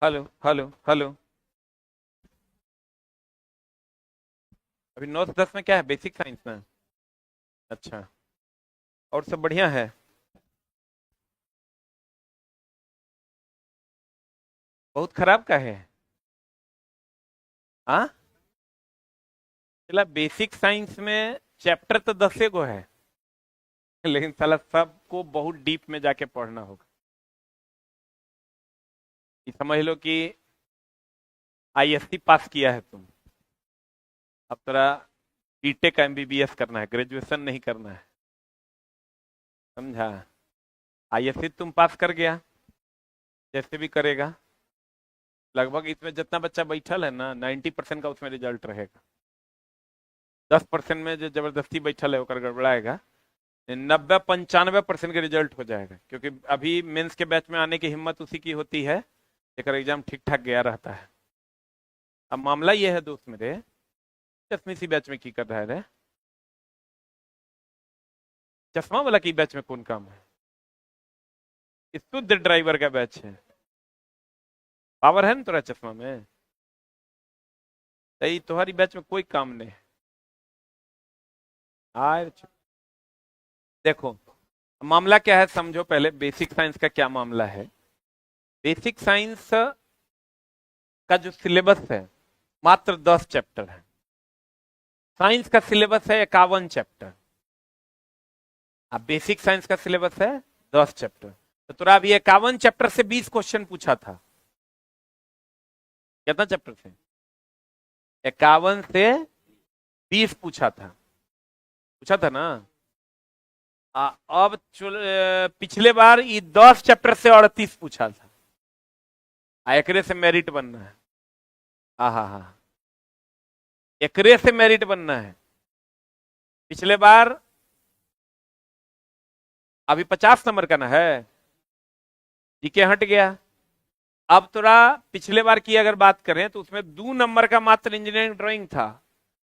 Hello hello hello. अभी 9 से 10 में क्या है? बेसिक साइंस में। अच्छा। और सब बढ़िया है। बहुत खराब का है। हाँ। चला बेसिक साइंस में चैप्टर तो 10 को है। लेकिन साला सबको बहुत डीप में जाके पढ़ना होगा। ये समझ लो कि आईएससी पास किया है तुम। अब तेरा बीटेक एमबीबीएस करना है, ग्रेजुएशन नहीं करना है। समझा? आईएससी तुम पास कर गया, जैसे भी करेगा। लगभग इसमें जितना बच्चा बैठल है ना, 90% का उसमें रिजल्ट रहेगा। 10% में जो जबरदस्ती बैठल है वो गड़बड़ाएगा। 90-95% के रिजल्ट हो जाएगा, क्योंकि अभी मेंस के बैच में आने की हिम्मत उसी की होती है एक एग्जाम ठीक ठाक गया रहता है। अब मामला ये है दोस्त मेरे, 10वीं सी बैच में की कर रहा है रे? चश्मा वाला की बैच में कौन काम है? शुद्ध ड्राइवर का बैच है। पावर है ना तोरा चश्मा में? यही तुम्हारी बैच में कोई काम नहीं है। आए देखो, मामला क्या है समझो पहले, बेसिक साइंस का क्या मामला है। बेसिक साइंस का जो सिलेबस है मात्र 10 चैप्टर है। साइंस का सिलेबस है 51 चैप्टर। अब बेसिक साइंस का सिलेबस है 10 चैप्टर। तो तुरा अभी 51 चैप्टर से 20 क्वेश्चन पूछा था। कितना चैप्टर से? 51 से 20 पूछा था। पूछा था ना? अब पिछले बार ये 10 चैप्टर से 38 पूछा था। एकरे से मेरिट बनना है। हाँ हाँ हाँ, एकरे से मेरिट बनना है। पिछले बार अभी 50 नंबर का ना है, जीके हट गया। अब थोड़ा पिछले बार की अगर बात करें तो उसमें 2 नंबर का मात्र इंजीनियरिंग ड्राइंग था,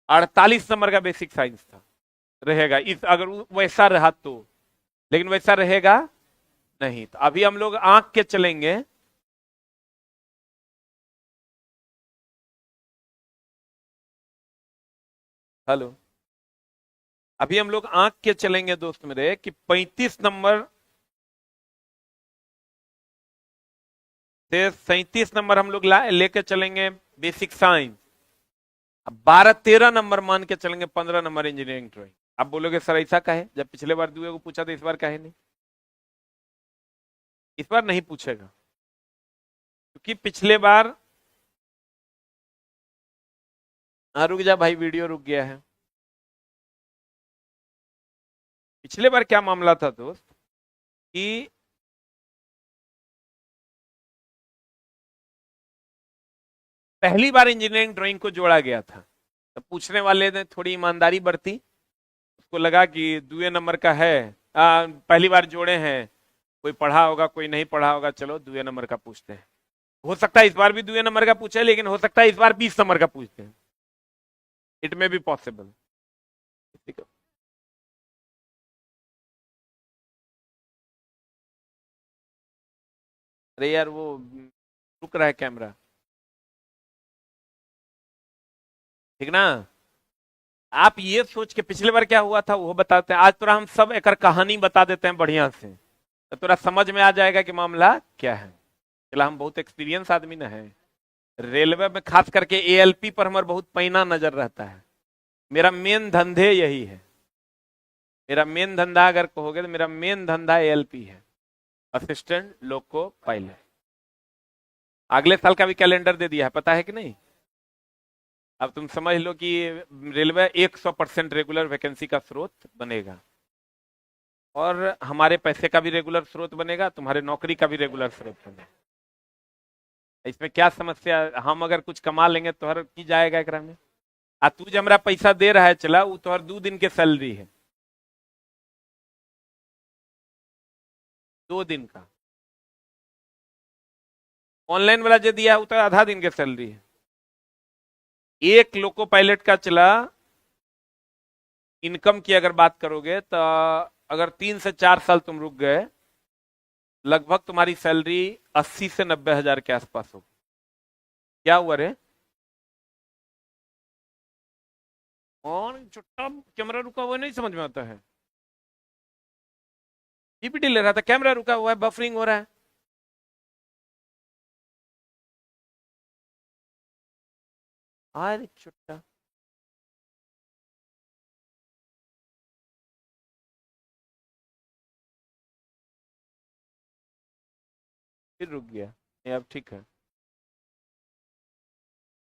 48 नंबर का बेसिक साइंस था। रहेगा इस, अगर वैसा रहा तो। लेकिन वैसा रहेगा नहीं, तो अभी हम लोग आंक के चलेंगे। हेलो। अभी हम लोग आंक के चलेंगे दोस्त मेरे कि 35 नंबर से 37 नंबर हम लोग लेके चलेंगे बेसिक साइंस। अब 12-13 नंबर मान के चलेंगे, 15 नंबर इंजीनियरिंग ड्राइंग। आप बोलोगे सर ऐसा काहे, जब पिछले बार दुए को पूछा तो इस बार काहे नहीं? इस बार नहीं पूछेगा, क्योंकि पिछले बार, हाँ रुक जा भाई, वीडियो रुक गया है। पिछले बार क्या मामला था दोस्त कि पहली बार इंजीनियरिंग ड्राइंग को जोड़ा गया था। तो पूछने वाले ने थोड़ी ईमानदारी बरती। उसको लगा कि दुए नंबर का है, पहली बार जोड़े हैं, कोई पढ़ा होगा कोई नहीं पढ़ा होगा, चलो दुए नंबर का पूछते हैं। हो सकता है इस बार भी दुए नंबर का पूछे, लेकिन हो सकता है इस बार 20 नंबर का पूछते हैं। It may be possible. अरे यार वो रुक रहा है कैमरा, ठीक ना? आप ये सोच के पिछले बार क्या हुआ था वो बताते हैं, आज थोड़ा हम सब एक कहानी बता देते हैं बढ़िया से, तो थोड़ा समझ में आ जाएगा कि मामला क्या है। चला, हम बहुत एक्सपीरियंस आदमी ना है। रेलवे में खास करके एएलपी पर हमारा बहुत पैना नजर रहता है। मेरा मेन धंधे यही है। मेरा मेन धंधा अगर कहोगे तो मेरा मेन धंधा एएलपी है, असिस्टेंट लोको पायलट। अगले साल का भी कैलेंडर दे दिया है, पता है कि नहीं? अब तुम समझ लो कि रेलवे 100% रेगुलर वैकेंसी का स्रोत बनेगा, और हमारे पैसे का भी रेगुलर स्रोत बनेगा, तुम्हारे नौकरी का भी रेगुलर स्रोत बनेगा। इसमें क्या समस्या? हम अगर कुछ कमा लेंगे तो हर की जाएगा एकरा में। आ तू जो हमरा पैसा दे रहा है चला, वो तो हर 2 दिन के सैलरी है। 2 दिन का ऑनलाइन वाला जो दिया है वो तो आधा दिन के सैलरी है। एक लोको पायलट का चला इनकम की अगर बात करोगे तो, अगर 3 से 4 साल तुम रुक गए, लगभग तुम्हारी सैलरी 80 से 90 हजार के आसपास होगी। क्या हुआ रे? और छोटा कैमरा रुका हुआ नहीं समझ में आता है। पीपीटी ले रहा था, कैमरा रुका हुआ है, बफरिंग हो रहा है। अरे छोटा, फिर रुक गया। ये अब ठीक है।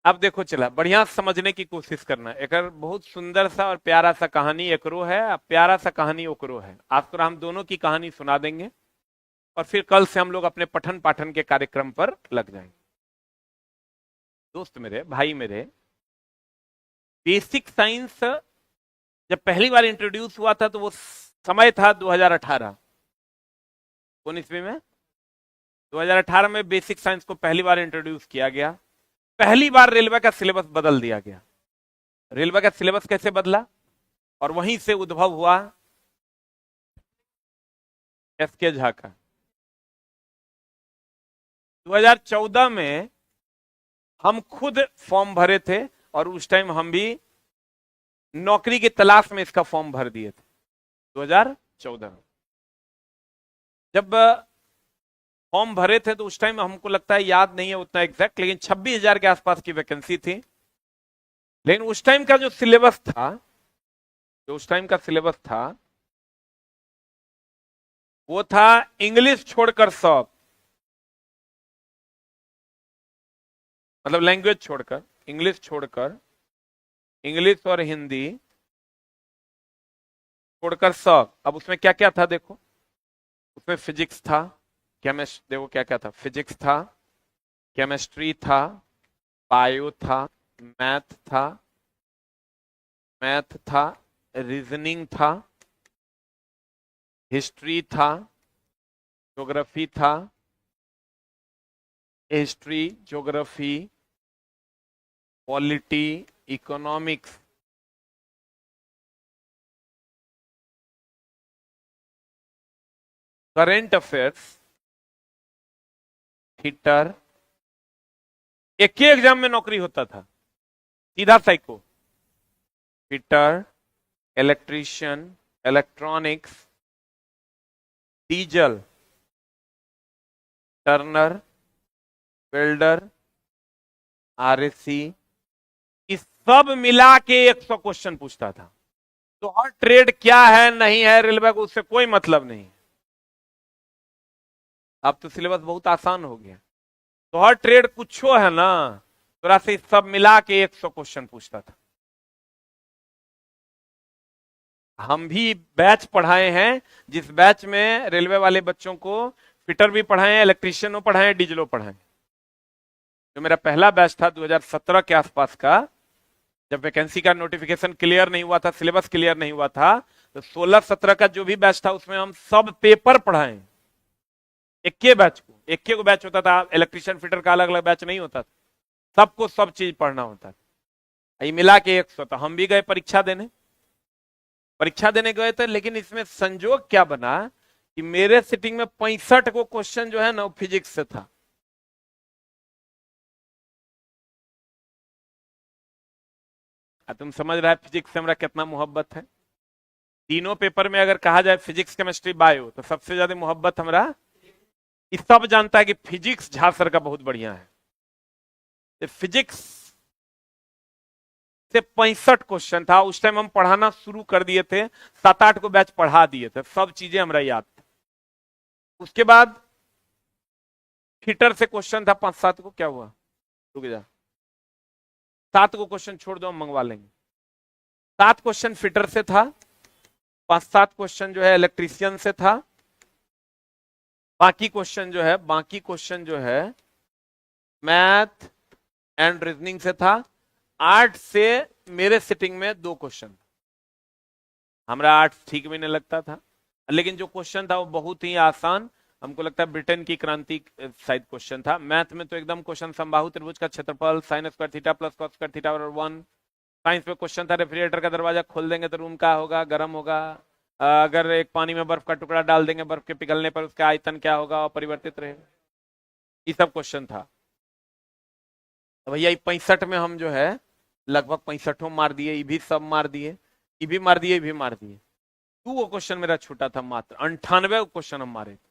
अब देखो, चला बढ़िया समझने की कोशिश करना। एक बहुत सुंदर सा और प्यारा सा कहानी एकरो है, और प्यारा सा कहानी ओकरो है। आज तो हम दोनों की कहानी सुना देंगे, और फिर कल से हम लोग अपने पठन पाठन के कार्यक्रम पर लग जाएंगे। दोस्त मेरे, भाई मेरे, बेसिक साइंस जब पहली बार इंट्रोड्यूस हुआ था तो वो समय था 2018। कौन ईस्वी में? 2018 में बेसिक साइंस को पहली बार इंट्रोड्यूस किया गया। पहली बार रेलवे का सिलेबस बदल दिया गया। रेलवे का सिलेबस कैसे बदला? और वहीं से उद्भव हुआ एसके झा का। 2014 में हम खुद फॉर्म भरे थे, और उस टाइम हम भी नौकरी की तलाश में इसका फॉर्म भर दिए थे 2014 में। जब फॉर्म भरे थे तो उस टाइम हमको लगता है, याद नहीं है उतना एग्जैक्ट, लेकिन 26,000 के आसपास की वैकेंसी थी। लेकिन उस टाइम का जो सिलेबस था, वो था इंग्लिश छोड़कर सब, मतलब लैंग्वेज छोड़कर, इंग्लिश और हिंदी छोड़कर सब। अब उसमें क्या क्या था देखो। उसमें फिजिक्स था, देखो क्या क्या था। फिजिक्स था, केमिस्ट्री था, बायो था, मैथ था, रीजनिंग था, हिस्ट्री था, ज्योग्राफी था, geography, polity, economics, current affairs, theatre. एक ही एग्जाम में नौकरी होता था, सीधा psycho. Fitter, electrician, electronics, diesel, Turner, welder, RSC, इस सब मिला के 100 क्वेश्चन पूछता था। तो हर ट्रेड क्या है नहीं है रेलवे को उससे कोई मतलब नहीं। अब तो सिलेबस बहुत आसान हो गया। तो हर ट्रेड कुछ है ना, थोड़ा से सब मिला के 100 क्वेश्चन पूछता था। हम भी बैच पढ़ाए हैं, जिस बैच में रेलवे वाले बच्चों को फिटर भी पढ़ाए हैं, इलेक्ट्रीशियनों पढ़ाए हैं, डीजलों पढ़ाए। जो मेरा पहला बैच था 2017 के आसपास का, जब वैकेंसी का नोटिफिकेशन क्लियर नहीं हुआ था, सिलेबस क्लियर नहीं हुआ था, तो 16-17 का जो भी बैच था उसमें हम सब पेपर पढ़ाए। एक के बैच को, एक के को बैच होता था, इलेक्ट्रीशियन फिटर का अलग अलग बैच नहीं होता था, सबको सब चीज पढ़ना होता था। ये मिला के 100। तो हम भी गए परीक्षा देने गए थे, लेकिन इसमें संजोग क्या बना कि मेरे सिटिंग में 65 को क्वेश्चन जो है ना फिजिक्स से था। तुम समझ रहा है फिजिक्स से हमारा कितना मोहब्बत है। तीनों पेपर में अगर कहा जाए फिजिक्स, केमिस्ट्री, बायो, तो सबसे ज्यादा मोहब्बत हमारा, इस सब जानता है कि फिजिक्स झा सर का बहुत बढ़िया है। फिजिक्स से 65 क्वेश्चन था। उस टाइम हम पढ़ाना शुरू कर दिए थे, 7-8 को बैच पढ़ा दिए थे, सब चीजें हमारा याद थी। उसके बाद फिटर से क्वेश्चन था 5-7 को, क्या हुआ, रुक जा, 7 को क्वेश्चन छोड़ दो, हम मंगवा लेंगे। 7 क्वेश्चन फिटर से था, 5-7 क्वेश्चन जो है इलेक्ट्रीशियन से था, बाकी क्वेश्चन जो है मैथ एंड रीजनिंग से था। 8 से मेरे सिटिंग में 2 क्वेश्चन। हमारा 8 ठीक भी नहीं लगता था, लेकिन जो क्वेश्चन था वो बहुत ही आसान, हमको लगता है ब्रिटेन की क्रांति शायद क्वेश्चन था। मैथ में तो एकदम क्वेश्चन, समबाहु त्रिभुज का क्षेत्रफल sine square theta plus cos square theta और 1। साइंस में क्वेश्चन था रेफ्रिजरेटर का दरवाजा खोल देंगे तो रूम का होगा, गर्म होगा। अगर एक पानी में बर्फ का टुकड़ा डाल देंगे, बर्फ के पिघलने पर उसका आयतन क्या होगा और परिवर्तित रहेगा। ये सब क्वेश्चन था। तो भैया 65 में हम जो है लगभग 65 मार दिए, ये भी सब मार दिए, ये भी मार दिए, ये भी मार दिए। तू वो क्वेश्चन मेरा छूटा था मात्र 98 क्वेश्चन हम मारे थे,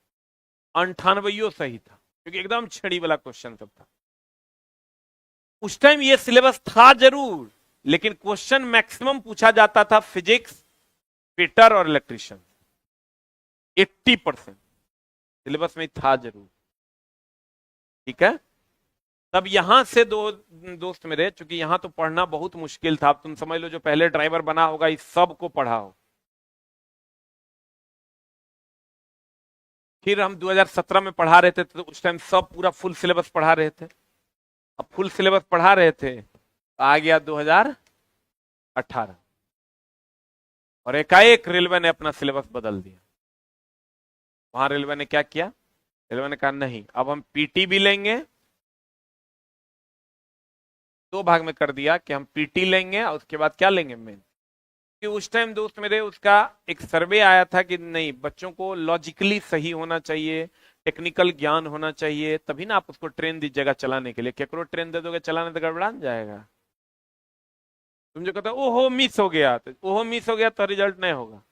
98 सही था, क्योंकि एकदम छड़ी वाला क्वेश्चन सब था। उस टाइम ये सिलेबस था जरूर, लेकिन क्वेश्चन मैक्सिमम पूछा जाता था फिजिक्स, फिटर और इलेक्ट्रिशियन। 80% सिलेबस में था जरूर। ठीक है, तब यहां से दो दोस्त मेरे, चूंकि यहां तो पढ़ना बहुत मुश्किल था, अब तुम समझ लो जो पहले ड्राइवर बना होगा इस सब को पढ़ा हो। फिर हम 2017 में पढ़ा रहे थे, तो उस टाइम सब पूरा फुल सिलेबस पढ़ा रहे थे। अब फुल सिलेबस पढ़ा रहे थे, तो आ गया 2018 और एकाएक रेलवे ने अपना सिलेबस बदल दिया। वहां रेलवे ने क्या किया, रेलवे ने कहा नहीं, अब हम पीटी भी लेंगे। दो भाग में कर दिया कि हम पीटी लेंगे और उसके बाद क्या लेंगे, मेन। कि उस टाइम दोस्त मेरे उसका एक सर्वे आया था कि नहीं, बच्चों को लॉजिकली सही होना चाहिए, टेक्निकल ज्ञान होना चाहिए, तभी ना आप उसको ट्रेन दीजिएगा चलाने के लिए। केकरो ट्रेन दे दोगे चलाने तो गड़बड़ा जाएगा। तुम जो कहते हो ओहो मिस हो गया, तो ओहो मिस हो गया तो रिजल्ट नहीं होगा।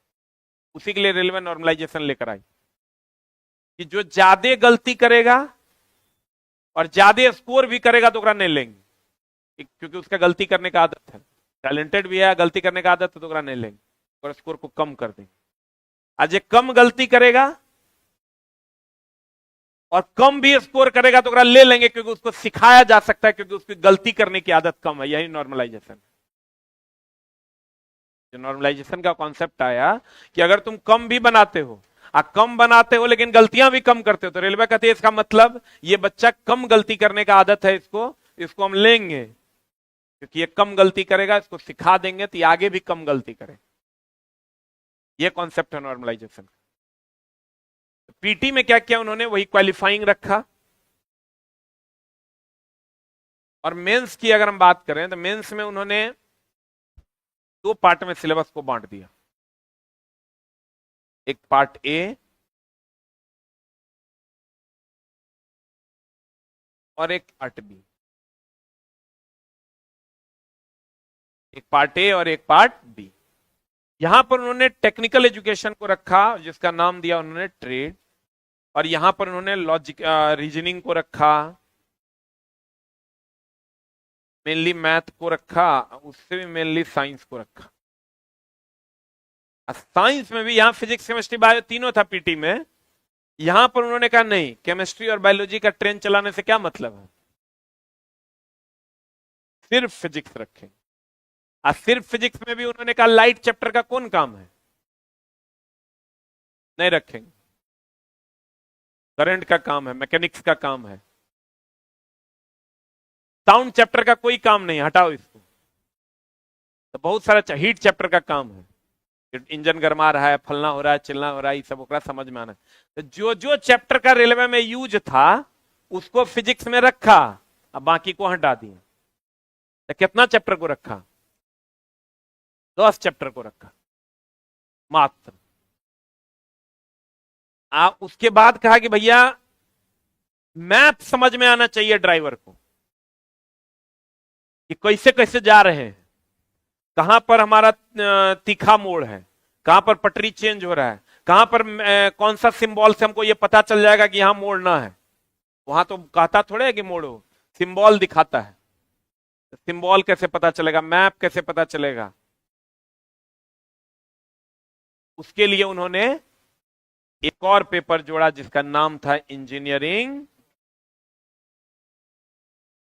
उसी के लिए रेलवे नॉर्मलाइजेशन लेकर आई कि जो ज्यादा गलती करेगा और ज्यादा स्कोर भी करेगा तो नहीं लेंगे, क्योंकि उसका गलती करने का आदत है, टैलेंटेड भी है, गलती करने का आदत है, तो नहीं लेंगे और स्कोर को कम कर देंगे। आज ये कम गलती करेगा और कम भी स्कोर करेगा तो ले लेंगे, क्योंकि उसको सिखाया जा सकता है, क्योंकि उसकी गलती करने की आदत कम है। यही नॉर्मलाइजेशन। जो नॉर्मलाइजेशन का कॉन्सेप्ट आया कि अगर तुम कम भी बनाते हो, कम बनाते हो लेकिन गलतियां भी कम करते हो, तो रेलवे कहती है इसका मतलब ये बच्चा कम गलती करने का आदत है, इसको हम लेंगे, क्योंकि ये कम गलती करेगा, इसको सिखा देंगे तो ये आगे भी कम गलती करे। ये कॉन्सेप्ट है नॉर्मलाइजेशन का। पीटी में क्या किया उन्होंने, वही क्वालिफाइंग रखा। और मेंस की अगर हम बात करें तो मेंस में उन्होंने दो पार्ट में सिलेबस को बांट दिया, एक पार्ट ए और एक पार्ट बी। एक पार्ट ए और एक पार्ट बी। यहां पर उन्होंने टेक्निकल एजुकेशन को रखा, जिसका नाम दिया उन्होंने ट्रेड, और यहां पर उन्होंने लॉजिक रीजनिंग को रखा, मेनली मैथ को रखा, उससे भी मेनली साइंस को रखा। साइंस में भी यहां फिजिक्स केमिस्ट्री बायो तीनों था पीटी में। यहां पर उन्होंने कहा नहीं, केमिस्ट्री और बायोलॉजी का ट्रेन चलाने से क्या मतलब है, सिर्फ फिजिक्स रखें। सिर्फ फिजिक्स में भी उन्होंने कहा लाइट चैप्टर का कौन काम है, नहीं रखेंगे, करंट का काम है, मैकेनिक्स का काम है, साउंड चैप्टर का कोई काम नहीं, हटाओ इसको। तो बहुत सारा हीट चैप्टर का काम है, इंजन गरमा रहा है, फलना हो रहा है, चिलना हो रहा है, ये सब ओकरा समझ में आना है। तो जो जो चैप्टर का रेलवे में यूज था उसको फिजिक्स में रखा, अब बाकी को हटा दिया। तो कितना चैप्टर को रखा, 10 चैप्टर को रखा मात्र। उसके बाद कहा कि भैया मैप समझ में आना चाहिए ड्राइवर को, कि कैसे कैसे जा रहे हैं, कहां पर हमारा तीखा मोड़ है, कहां पर पटरी चेंज हो रहा है, कहां पर कौन सा सिंबल से हमको ये पता चल जाएगा कि यहां मोड़ना है। वहां तो कहता थोड़े है कि मोड़ो, सिंबल दिखाता है। सिंबल कैसे पता चलेगा, मैप कैसे पता चलेगा। उसके लिए उन्होंने एक और पेपर जोड़ा जिसका नाम था इंजीनियरिंग।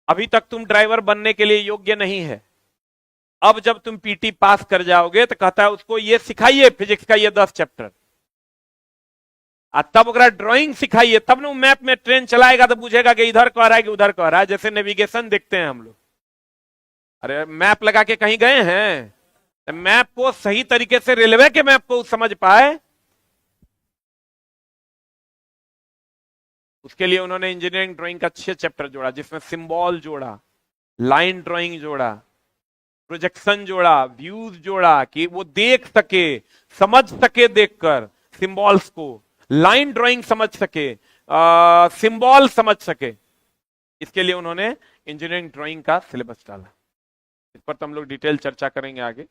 अभी तक तुम ड्राइवर बनने के लिए योग्य नहीं है, अब जब तुम पीटी पास कर जाओगे तो कहता है उसको ये सिखाइए फिजिक्स का ये 10 चैप्टर, तब अगर ड्राइंग सिखाइए, तब ना मैप में ट्रेन चलाएगा तो पूछेगा कि इधर को आ रहा है कि उधर को आ रहा है। जैसे नेविगेशन देखते हैं हम लोग, अरे मैप लगा के कहीं गए हैं, तो मैप को सही तरीके से रेलवे के मैप को समझ पाए, उसके लिए उन्होंने इंजीनियरिंग ड्राइंग का 6 चैप्टर जोड़ा, जिसमें सिंबल जोड़ा, लाइन ड्राइंग जोड़ा, प्रोजेक्शन जोड़ा, व्यूज जोड़ा, कि वो देख सके, समझ सके देखकर सिंबल्स को, लाइन ड्राइंग समझ सके, सिंबल समझ सके। इसके लिए उन्होंने इंजीनियरिंग ड्राइंग का सिलेबस डाला। इस पर तो हम लोग डिटेल चर्चा करेंगे आगे।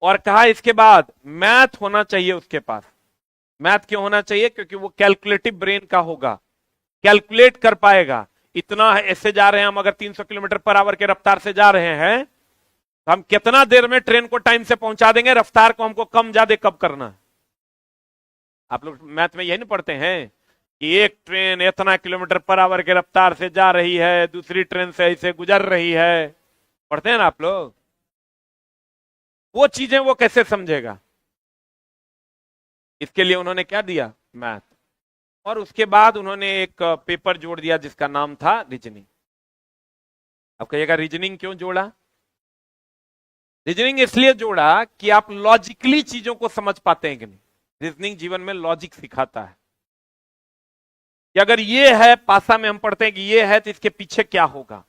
और कहा इसके बाद मैथ होना चाहिए उसके पास। मैथ क्यों होना चाहिए? क्योंकि वो कैलकुलेटिव ब्रेन का होगा, कैलकुलेट कर पाएगा। इतना ऐसे जा रहे हैं हम, अगर 300 किलोमीटर पर आवर के रफ्तार से जा रहे हैं तो हम कितना देर में ट्रेन को टाइम से पहुंचा देंगे, रफ्तार को हमको कम ज्यादा कब करना है। आप लोग मैथ में यही नहीं पढ़ते हैं कि एक ट्रेन इतना किलोमीटर पर आवर के रफ्तार से जा रही है, दूसरी ट्रेन से ऐसे गुजर रही है, पढ़ते हैं ना आप लोग। वो चीजें वो कैसे समझेगा? इसके लिए उन्होंने क्या दिया? मैथ। और उसके बाद उन्होंने एक पेपर जोड़ दिया जिसका नाम था रीजनिंग। अब कहिएगा रीजनिंग क्यों जोड़ा? रीजनिंग इसलिए जोड़ा कि आप लॉजिकली चीजों को समझ पाते हैं कि नहीं। रीजनिंग जीवन में लॉजिक सिखाता है कि अगर ये है, पासा में हम पढ़ते हैं कि ये है तो इसके पीछे क्या होगा।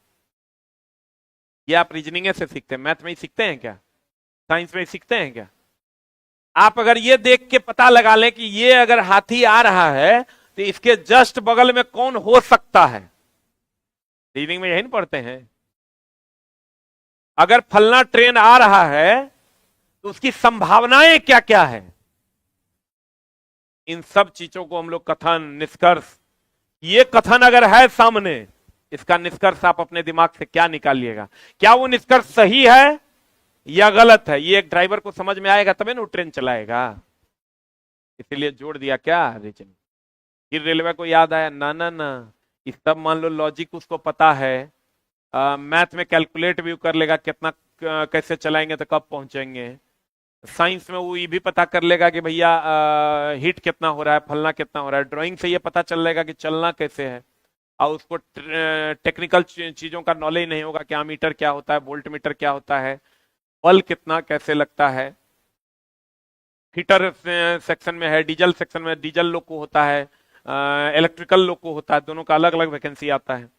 ये आप रीजनिंग से सीखते हैं। मैथ में ही सीखते हैं क्या? साइंस में ही सीखते हैं क्या? आप अगर ये देख के पता लगा लें कि ये अगर हाथी आ रहा है तो इसके जस्ट बगल में कौन हो सकता है, रीजनिंग में यही नहीं पढ़ते हैं। अगर फलना ट्रेन आ रहा है तो उसकी संभावनाएं क्या क्या है, इन सब चीजों को हम लोग कथन, निष्कर्ष, ये कथन अगर है सामने, इसका निष्कर्ष आप अपने दिमाग से क्या निकालिएगा? क्या वो निष्कर्ष सही है या गलत है? ये एक ड्राइवर को समझ में आएगा तभी ना वो ट्रेन चलाएगा। इसीलिए जोड़ दिया क्या? रीजनिंग। फिर रेलवे को याद आया, ना ना ना, इस तब मान लो लॉजिक उसको पता है, मैथ में कैलकुलेट भी कर लेगा कितना कैसे चलाएंगे तो कब पहुंचेंगे। साइंस में वो ये भी पता कर लेगा कि भैया हीट कितना हो रहा है, फलना कितना हो रहा है। ड्राइंग से ये पता चल जाएगा कि चलना कैसे है। और उसको टेक्निकल चीजों का नॉलेज नहीं होगा कि मीटर क्या होता है, वोल्ट मीटर क्या होता है, बल कितना कैसे लगता है। हीटर सेक्शन में है, डीजल सेक्शन में डीजल लोग को होता है, इलेक्ट्रिकल लोग को होता है, दोनों का अलग अलग वैकेंसी आता है।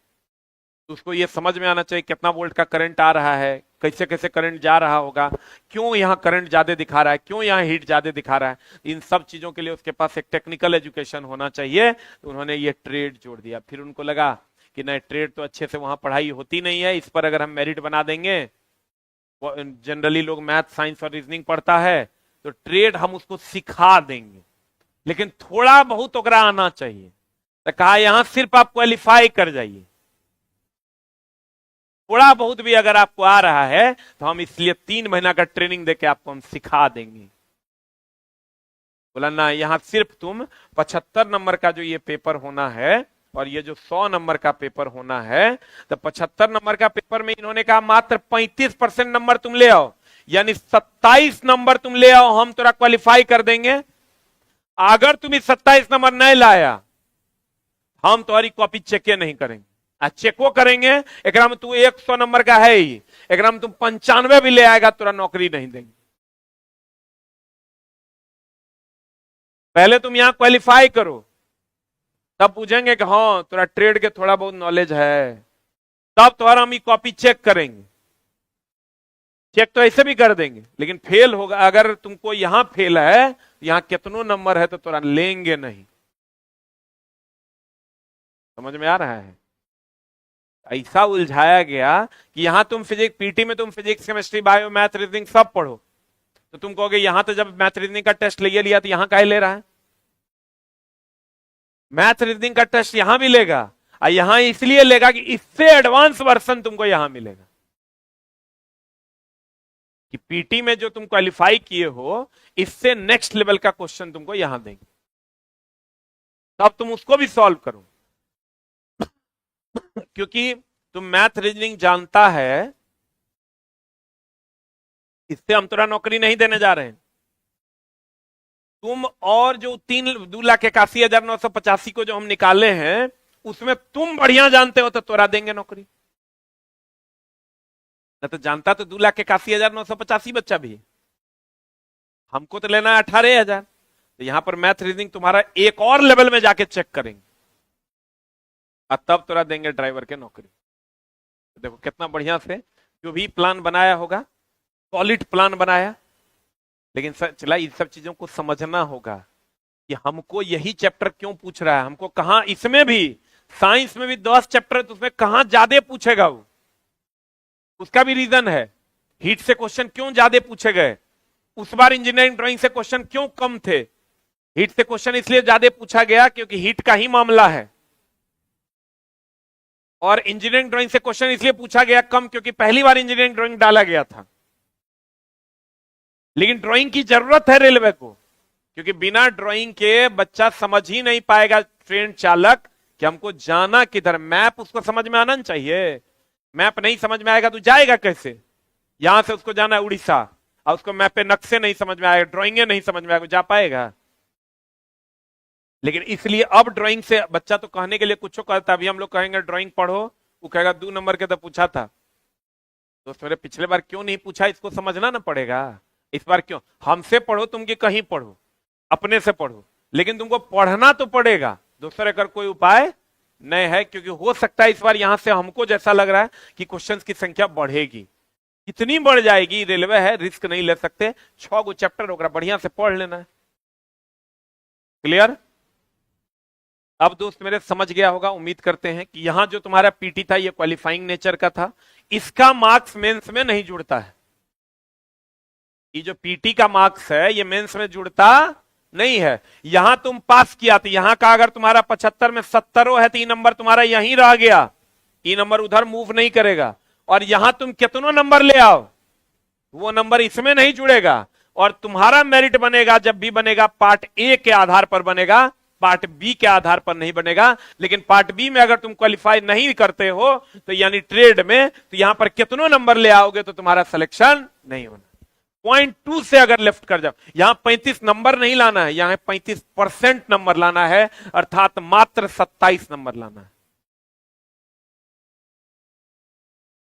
तो उसको ये समझ में आना चाहिए कितना वोल्ट का करंट आ रहा है, कैसे कैसे करंट जा रहा होगा, क्यों यहाँ करंट ज्यादा दिखा रहा है, क्यों यहाँ हीट ज्यादा दिखा रहा है। इन सब चीजों के लिए उसके पास एक टेक्निकल एजुकेशन होना चाहिए। तो उन्होंने ये ट्रेड जोड़ दिया। फिर उनको लगा कि नहीं, ट्रेड तो अच्छे से वहां पढ़ाई होती नहीं है, इस पर अगर हम मेरिट बना देंगे, जनरली लोग मैथ, साइंस और रीजनिंग पढ़ता है, तो ट्रेड हम उसको सिखा देंगे, लेकिन थोड़ा बहुत ओकरा आना चाहिए। तो कहा यहां सिर्फ आप क्वालिफाई कर जाइए, थोड़ा बहुत भी अगर आपको आ रहा है तो हम इसलिए 3 महीना का ट्रेनिंग देके आपको हम सिखा देंगे। बोला ना, यहां सिर्फ तुम 75 नंबर का जो ये पेपर होना है और ये जो 100 नंबर का पेपर होना है, तो 75 नंबर का पेपर में इन्होंने कहा मात्र 35% नंबर तुम ले आओ, यानी 27 नंबर तुम ले आओ, हम तुरा क्वालिफाई कर देंगे। अगर तुम 27 नंबर नहीं लाया, हम तुम्हारी कॉपी चेक नहीं करेंगे। चेको करेंगे, एक में तू 100 नंबर का है ही, एक में तुम 95 भी ले आएगा, तुरा नौकरी नहीं देंगे। पहले तुम यहां क्वालिफाई करो, तब पूछेंगे कि हाँ तुरा ट्रेड के थोड़ा बहुत नॉलेज है, तब तुम्हारा हम कॉपी चेक करेंगे। चेक तो ऐसे भी कर देंगे, लेकिन फेल होगा। अगर तुमको यहां फेल है, यहां कितनों नंबर है तो तुरा लेंगे नहीं। समझ में आ रहा है? ऐसा उलझाया गया कि यहां तुम फिजिक्स, पीटी में तुम physics, chemistry, bio, math, reasoning सब पढ़ो, तो तुम कहोगे यहां तो जब मैथ रीजनिंग का टेस्ट ले लिया तो यहां काहे ले रहा है? मैथ रीजनिंग का टेस्ट यहां भी लेगा, और यहां इसलिए लेगा कि इससे एडवांस वर्जन तुमको यहां मिलेगा। कि पीटी में जो तुम क्वालिफाई किए हो, इससे नेक्स्ट लेवल का क्वेश्चन तुमको यहां देंगे, तब तुम उसको भी सॉल्व करो। क्योंकि तुम मैथ रीजनिंग जानता है, इससे हम तुरा नौकरी नहीं देने जा रहे हैं। तुम और जो 2,81,985 को जो हम निकाले हैं, उसमें तुम बढ़िया जानते हो तो तुरा देंगे नौकरी। न तो जानता तो 2,81,985 बच्चा भी है, हमको तो लेना है 18,000। तो यहां पर मैथ रीजनिंग तुम्हारा एक और लेवल में जाके चेक करेंगे, और तब तुरा देंगे ड्राइवर के नौकरी। तो देखो कितना बढ़िया से जो भी प्लान बनाया होगा, सॉलिड प्लान बनाया, लेकिन चला इन सब चीजों को समझना होगा कि हमको यही चैप्टर क्यों पूछ रहा है, हमको कहां इसमें भी साइंस में भी 10 चैप्टर है तो उसमें कहां ज्यादा पूछेगा वो, उसका भी रीजन है। हीट से क्वेश्चन क्यों ज्यादा पूछे गए, उस बार इंजीनियरिंग ड्राइंग से क्वेश्चन क्यों कम थे। हीट से क्वेश्चन इसलिए ज्यादा पूछा गया क्योंकि हीट का ही मामला है, और इंजीनियरिंग ड्राइंग से क्वेश्चन इसलिए पूछा गया कम क्योंकि पहली बार इंजीनियरिंग ड्राइंग डाला गया था। लेकिन ड्राइंग की जरूरत है रेलवे को, क्योंकि बिना ड्राइंग के बच्चा समझ ही नहीं पाएगा, ट्रेन चालक, कि हमको जाना किधर। मैप उसको समझ में आना चाहिए, मैप नहीं समझ में आएगा तो जाएगा कैसे। यहां से उसको जाना है उड़ीसा और उसको मैप पे नक्शे नहीं समझ में आएगा, ड्राइंगे नहीं समझ में आएगा, जा पाएगा। लेकिन इसलिए अब ड्राइंग से बच्चा तो कहने के लिए कुछ कहता, अभी हम लोग कहेंगे ड्राइंग पढ़ो, वो कहेगा 2 नंबर के तो पूछा था। दोस्त मेरे पिछले बार क्यों नहीं पूछा, इसको समझना ना पड़ेगा। इस बार क्यों, हमसे पढ़ो तुम, कि कहीं पढ़ो, अपने से पढ़ो, लेकिन तुमको पढ़ना तो पड़ेगा। दूसरे अगर कोई उपाय नहीं है, क्योंकि हो सकता है इस बार यहां से हमको जैसा लग रहा है कि क्वेश्चंस की संख्या बढ़ेगी। कितनी बढ़ जाएगी, रेलवे है, रिस्क नहीं ले सकते। 6 गो चैप्टर होगा, बढ़िया से पढ़ लेना है। क्लियर। अब दोस्त मेरे समझ गया होगा, उम्मीद करते हैं कि यहां जो तुम्हारा पीटी था ये क्वालिफाइंग नेचर का था, इसका मार्क्स मेंस में नहीं जुड़ता है। ये जो पीटी का मार्क्स है ये मेंस में जुड़ता नहीं है। यहां तुम पास किया तो यहां का अगर तुम्हारा 75 में 70 है तो ये नंबर तुम्हारा यहीं रह गया, ये नंबर उधर मूव नहीं करेगा। और यहां तुम कितनों नंबर ले आओ वो नंबर इसमें नहीं जुड़ेगा, और तुम्हारा मेरिट बनेगा जब भी बनेगा पार्ट ए के आधार पर बनेगा, पार्ट बी के आधार पर नहीं बनेगा। लेकिन पार्ट बी में अगर तुम क्वालिफाई नहीं करते हो तो यानी ट्रेड में, तो यहां पर कितनों नंबर ले आओगे तो तुम्हारा सिलेक्शन नहीं होना। 0.2 से अगर लेफ्ट कर जाओ, यहां 35 नंबर नहीं लाना है, यहां 35% नंबर लाना है, अर्थात मात्र 27 नंबर लाना है।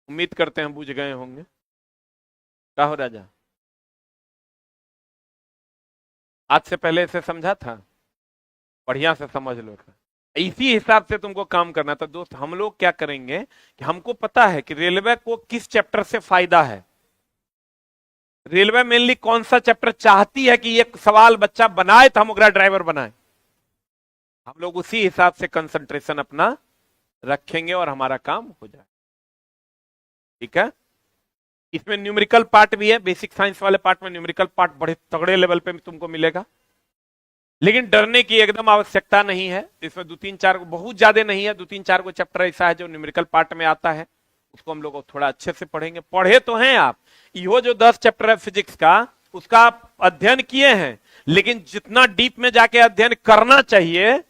उम्मीद करते हैं बुझ गए होंगे। क्या हो राजा, आज से पहले इसे समझा था, बढ़िया से समझ लो। इसी हिसाब से तुमको काम करना था। दोस्त हम लोग क्या करेंगे कि हमको पता है कि रेलवे को किस चैप्टर से फायदा है, रेलवे मेनली कौन सा चैप्टर चाहती है कि ये सवाल बच्चा बनाए तो हम ओकरा ड्राइवर बनाए। हम लोग उसी हिसाब से कंसंट्रेशन अपना रखेंगे और हमारा काम हो जाए। ठीक है। इसमें न्यूमेरिकल पार्ट भी है, बेसिक साइंस वाले पार्ट में न्यूमेरिकल पार्ट बड़े तगड़े लेवल पे तुमको मिलेगा, लेकिन डरने की एकदम आवश्यकता नहीं है। इसमें 2-3-4 बहुत ज्यादा नहीं है, 2-3-4 को चैप्टर ऐसा है जो न्यूमेरिकल पार्ट में आता है, उसको हम लोग थोड़ा अच्छे से पढ़ेंगे। पढ़े तो हैं आप, यो जो 10 चैप्टर है फिजिक्स का उसका आप अध्ययन किए हैं, लेकिन जितना डीप में जाके अध्ययन करना चाहिए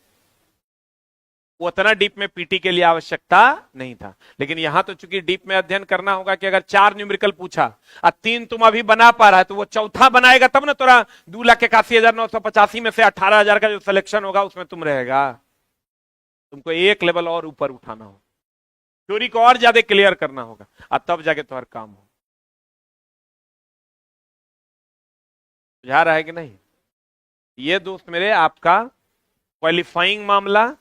उतना डीप में पीटी के लिए आवश्यकता नहीं था। लेकिन यहां तो चूंकि डीप में अध्ययन करना होगा कि अगर 4 न्यूमेरिकल पूछा और 3 तुम अभी बना पा रहा है तो वो चौथा बनाएगा तब ना तोरा 2,81,985 में से 18,000 का जो सिलेक्शन होगा उसमें तुम रहेगा। तुमको एक लेवल और ऊपर उठाना होगा, थ्योरी को और ज्यादा क्लियर करना होगा, और तब जाके तुम्हारा काम हो। बुझा रहा है कि नहीं। ये दोस्त मेरे आपका क्वालिफाइंग मामला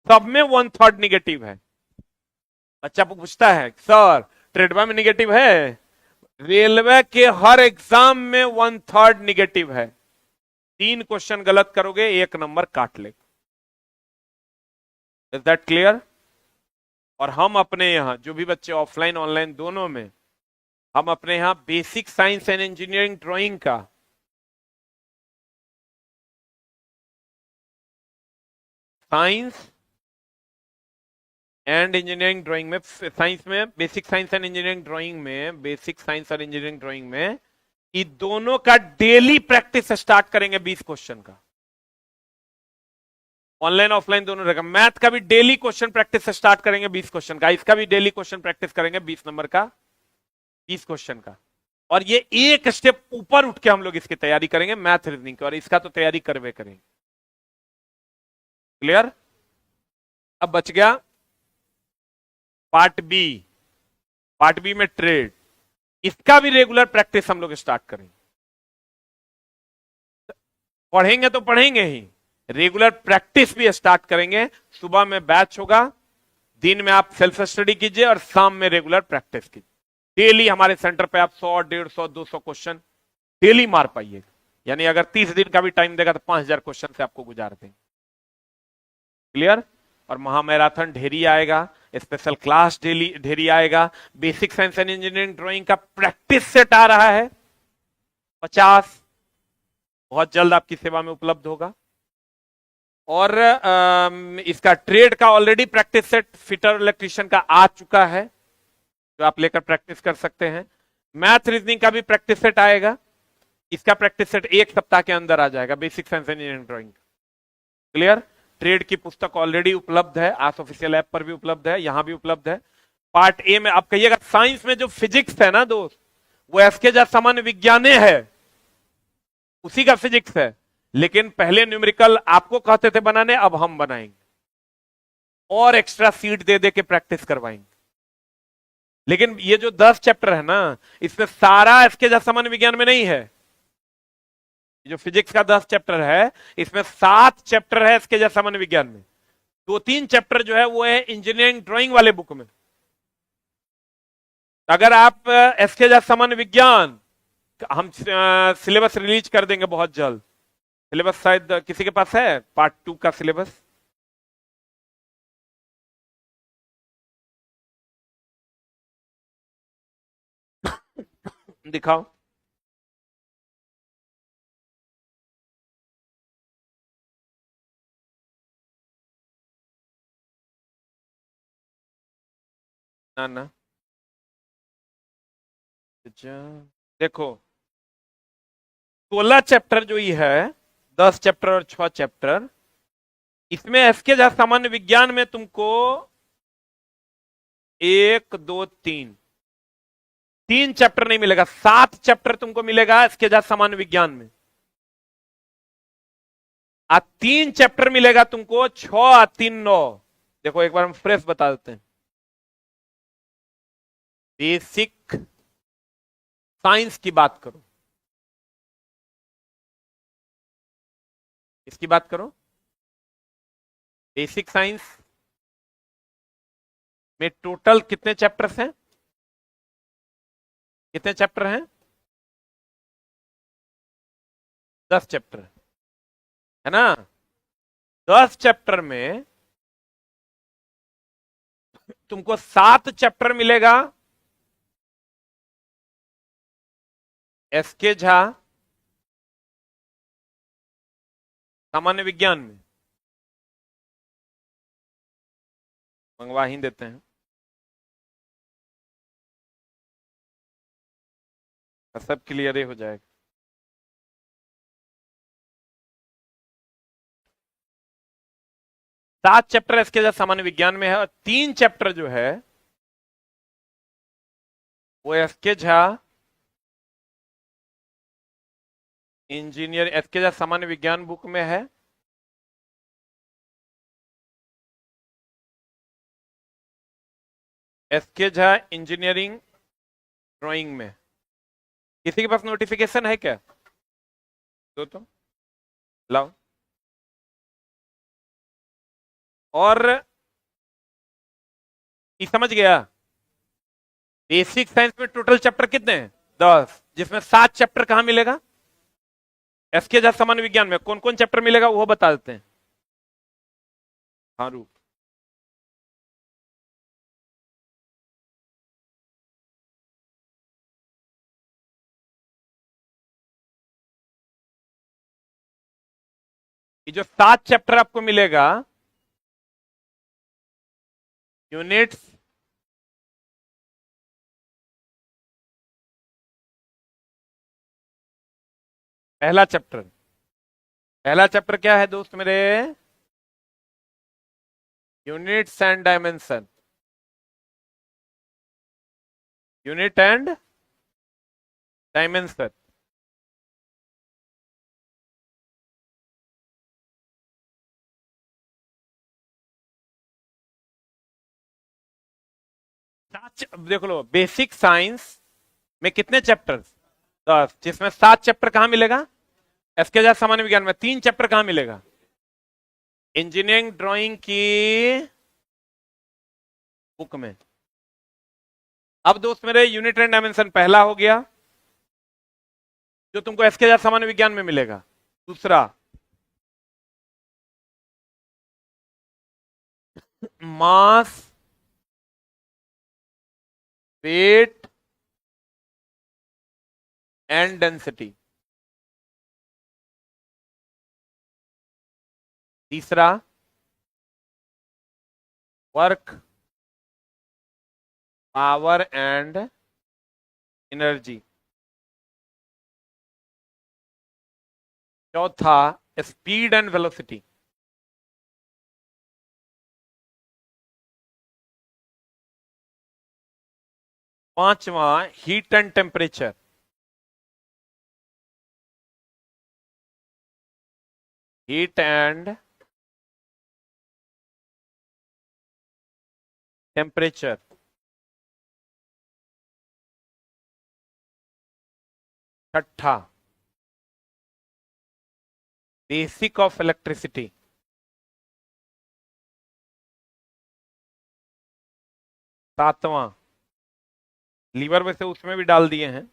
सब में 1/3 निगेटिव है। बच्चा पूछता है सर ट्रेडवा में निगेटिव है, रेलवे के हर एग्जाम में 1/3 निगेटिव है। 3 क्वेश्चन गलत करोगे 1 नंबर काट लेगा। Is that clear. और हम अपने यहां जो भी बच्चे ऑफलाइन ऑनलाइन दोनों में, हम अपने यहां basic science and engineering drawing का साइंस एंड इंजीनियरिंग ड्राइंग में, साइंस में basic science and engineering drawing में, बेसिक साइंस और इंजीनियरिंग ड्राइंग में ये दोनों का डेली प्रैक्टिस स्टार्ट करेंगे 20 क्वेश्चन का। ऑनलाइन ऑफलाइन दोनों रहेगा। मैथ का भी डेली क्वेश्चन प्रैक्टिस स्टार्ट करेंगे 20 क्वेश्चन का, इसका भी डेली क्वेश्चन प्रैक्टिस करेंगे 20 नंबर का, 20 क्वेश्चन का। और ये एक स्टेप ऊपर उठ के हम लोग इसकी तैयारी करेंगे मैथ रीजनिंग की, और इसका तो तैयारी करवे करेंगे। क्लियर। अब बच गया पार्ट बी। पार्ट बी में ट्रेड, इसका भी रेगुलर प्रैक्टिस हम लोग स्टार्ट करेंगे। पढ़ेंगे तो पढ़ेंगे ही, रेगुलर प्रैक्टिस भी स्टार्ट करेंगे। सुबह में बैच होगा, दिन में आप सेल्फ स्टडी कीजिए और शाम में रेगुलर प्रैक्टिस कीजिए। डेली हमारे सेंटर पे आप 100, 150, 200 क्वेश्चन डेली मार पाइएगा। यानी अगर 30 दिन का भी टाइम देगा तो 5,000 क्वेश्चन से आपको गुजार देंगे। क्लियर। और महामैराथन ढेरी आएगा, स्पेशल क्लास ढेरी आएगा। Basic science and engineering drawing का प्रैक्टिस सेट आ रहा है 50, बहुत जल्द आपकी सेवा में उपलब्ध होगा। और इसका ट्रेड का already practice set fitter electrician का आ चुका है, जो आप लेकर प्रैक्टिस कर सकते हैं। मैथ रीजनिंग का भी प्रैक्टिस सेट आएगा, इसका प्रैक्टिस सेट 1 सप्ताह के अंदर आ जाएगा, basic science and engineering drawing. Clear? Trade की पुस्तक ऑलरेडी उपलब्ध है, आस ऑफिशियल ऐप पर भी उपलब्ध है, यहां भी उपलब्ध है। पार्ट ए में आप कहिएगा साइंस में जो फिजिक्स है ना दोस्त, वो एसके जा सामान्य विज्ञान है, उसी का फिजिक्स है। लेकिन पहले न्यूमेरिकल आपको कहते थे बनाने, अब हम बनाएंगे और एक्स्ट्रा सीट दे दे के प्रैक्टिस करवाएंगे। लेकिन ये जो 10 चैप्टर है ना, इसमें सारा एसके जा सामान्य विज्ञान में नहीं है। जो फिजिक्स का 10 चैप्टर है, इसमें 7 चैप्टर है इसके जैसा सामान्य विज्ञान में। 2-3 चैप्टर जो है वो है इंजीनियरिंग ड्राइंग वाले बुक में। अगर आप एसके जैसा सामान्य विज्ञान, हम सिलेबस रिलीज कर देंगे बहुत जल्द। सिलेबस शायद किसी के पास है, पार्ट 2 का सिलेबस? दिखाओ। ना ना, देखो 16 चैप्टर जो ही है, 10 चैप्टर और 6 चैप्टर, इसमें एसके जहां सामान्य विज्ञान में तुमको 1 2 3 चैप्टर नहीं मिलेगा, 7 चैप्टर तुमको मिलेगा एसके जहां सामान्य विज्ञान में। 3 चैप्टर मिलेगा तुमको 6 3 9। देखो एक बार हम फ्रेश बता देते हैं। बेसिक साइंस की बात करो, इसकी बात करो, बेसिक साइंस में टोटल कितने चैप्टर्स हैं? कितने चैप्टर हैं? 10 चैप्टर है ना। 10 चैप्टर में तुमको 7 चैप्टर मिलेगा एसके झा सामान्य विज्ञान में, मंगवा ही देते हैं, सब क्लियर ही हो जाएगा। 7 चैप्टर एसके झा सामान्य विज्ञान में है, और 3 चैप्टर जो है वो S K Jha engineer, S K Jha सामान्य विज्ञान बुक में है। एसके झा इंजीनियरिंग ड्राइंग में। किसी के पास नोटिफिकेशन है क्या? तो लाओ। और ये समझ गया, बेसिक साइंस में टोटल चैप्टर कितने हैं? 10, जिसमें 7 चैप्टर कहां मिलेगा? एसके झा सामान्य विज्ञान में। कौन कौन चैप्टर मिलेगा वो बता देते हैं। हाँ रूप, ये जो 7 चैप्टर आपको मिलेगा, यूनिट्स पहला चैप्टर क्या है दोस्त मेरे? Units and dimension. Unit and dimension. देख लो, बेसिक साइंस में कितने चैप्टर? 10, जिसमें 7 चैप्टर कहां मिलेगा? एसके झा सामान्य विज्ञान में। 3 चैप्टर कहां मिलेगा? इंजीनियरिंग ड्राइंग की बुक में। अब दोस्त मेरे, यूनिट एंड डायमेंशन पहला हो गया, जो तुमको एसके झा सामान्य विज्ञान में मिलेगा। दूसरा मास, वेट एंड डेंसिटी। तीसरा, वर्क, पावर एंड एनर्जी। चौथा, स्पीड एंड वेलोसिटी। पांचवा, heat and temperature. Heat and temperature. छठा, बेसिक ऑफ इलेक्ट्रिसिटी। सातवां, लीवर वैसे उसमें भी डाल दिए हैं,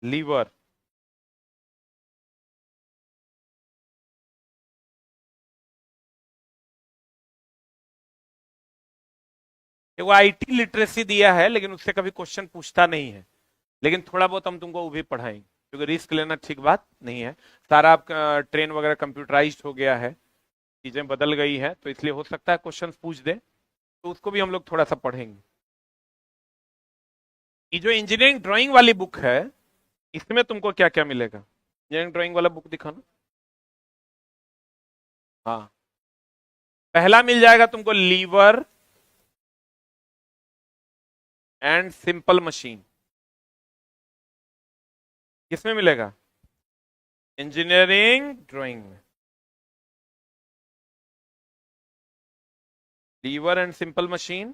लीवर। वो आईटी लिटरेसी दिया है, लेकिन उससे कभी क्वेश्चन पूछता नहीं है, लेकिन थोड़ा बहुत हम तुमको वो भी पढ़ाएंगे, क्योंकि रिस्क लेना ठीक बात नहीं है। सारा आपका ट्रेन वगैरह कंप्यूटराइज्ड हो गया है, चीजें बदल गई है, तो इसलिए हो सकता है क्वेश्चन पूछ दे, तो उसको भी हम लोग थोड़ा सा पढ़ेंगे। ये जो इंजीनियरिंग ड्राइंग वाली बुक है, इसमें तुमको क्या क्या मिलेगा? इंजीनियरिंग ड्राइंग वाला बुक दिखाना। हाँ, पहला मिल जाएगा तुमको लीवर एंड सिंपल मशीन। किसमें मिलेगा? इंजीनियरिंग ड्राइंग में, लीवर एंड सिंपल मशीन।